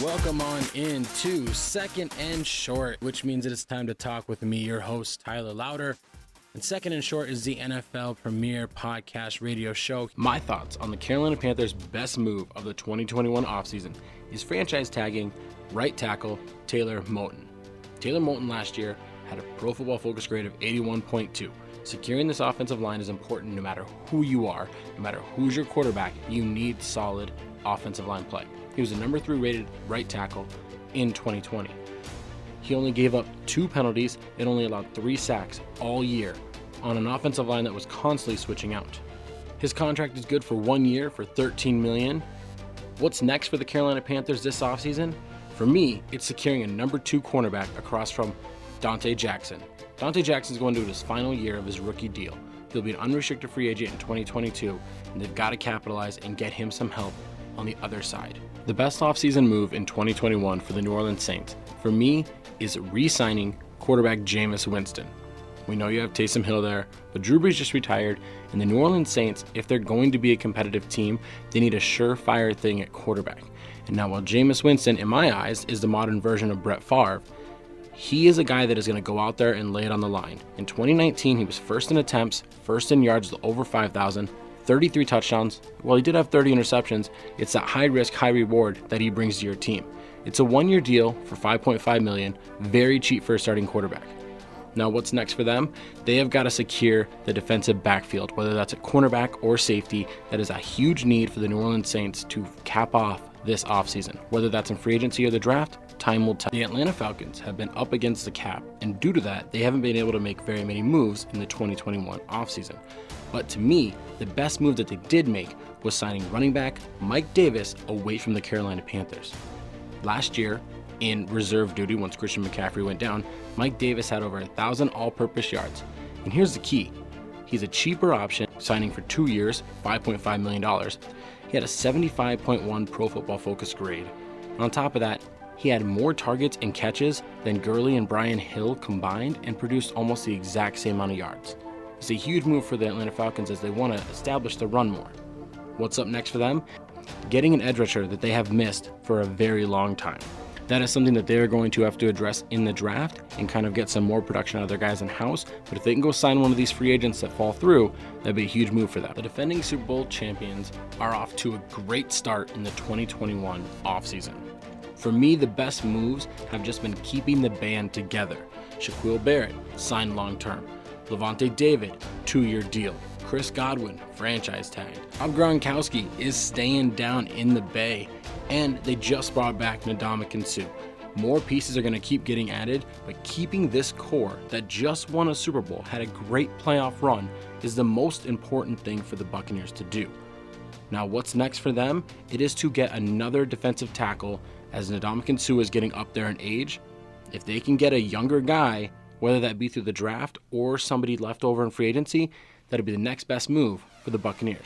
welcome on into Second and Short, which means it is time to talk with me, your host, Tyler Louder. And Second and Short is the NFL premier podcast radio show. My thoughts on the Carolina Panthers' best move of the 2021 offseason is franchise tagging right tackle Taylor Moton. Taylor Moton last year had a Pro Football Focus grade of 81.2. Securing this offensive line is important no matter who you are, no matter who's your quarterback, you need solid offensive line play. He was a number 3 rated right tackle in 2020. He only gave up 2 penalties and only allowed 3 sacks all year on an offensive line that was constantly switching out. His contract is good for 1 year for $13 million. What's next for the Carolina Panthers this offseason? For me, it's securing a number 2 cornerback across from Dante Jackson. Dante Jackson is going to his final year of his rookie deal. He'll be an unrestricted free agent in 2022, and they've got to capitalize and get him some help on the other side. The best offseason move in 2021 for the New Orleans Saints, for me, is re-signing quarterback Jameis Winston. We know you have Taysom Hill there, but Drew Brees just retired, and the New Orleans Saints, if they're going to be a competitive team, they need a surefire thing at quarterback. And now while Jameis Winston, in my eyes, is the modern version of Brett Favre, he is a guy that is going to go out there and lay it on the line. In 2019, he was first in attempts, first in yards with over 5,000, 33 touchdowns. While he did have 30 interceptions, it's that high risk, high reward that he brings to your team. It's a 1-year deal for $5.5 million, very cheap for a starting quarterback. Now what's next for them? They have got to secure the defensive backfield, whether that's a cornerback or safety. That is a huge need for the New Orleans Saints to cap off this offseason. Whether that's in free agency or the draft, time will tell. The Atlanta Falcons have been up against the cap, and due to that, they haven't been able to make very many moves in the 2021 offseason. But to me, the best move that they did make was signing running back Mike Davis away from the Carolina Panthers. Last year, in reserve duty once Christian McCaffrey went down, Mike Davis had over 1,000 all-purpose yards. And here's the key. He's a cheaper option, signing for 2 years, $5.5 million. He had a 75.1 Pro Football Focus grade. And on top of that, he had more targets and catches than Gurley and Brian Hill combined and produced almost the exact same amount of yards. It's a huge move for the Atlanta Falcons as they want to establish the run more. What's up next for them? Getting an edge rusher that they have missed for a very long time. That is something that they're going to have to address in the draft and kind of get some more production out of their guys in-house. But if they can go sign one of these free agents that fall through, that'd be a huge move for them. The defending Super Bowl champions are off to a great start in the 2021 offseason. For me, the best moves have just been keeping the band together. Shaquille Barrett, signed long-term. Levante David, 2-year deal. Chris Godwin, franchise tag. Rob Gronkowski is staying down in the Bay, and they just brought back Ndamukong Suh. More pieces are going to keep getting added, but keeping this core that just won a Super Bowl, had a great playoff run, is the most important thing for the Buccaneers to do. Now, what's next for them? It is to get another defensive tackle as Ndamukong Suh is getting up there in age. If they can get a younger guy, whether that be through the draft or somebody left over in free agency, that'll be the next best move for the Buccaneers.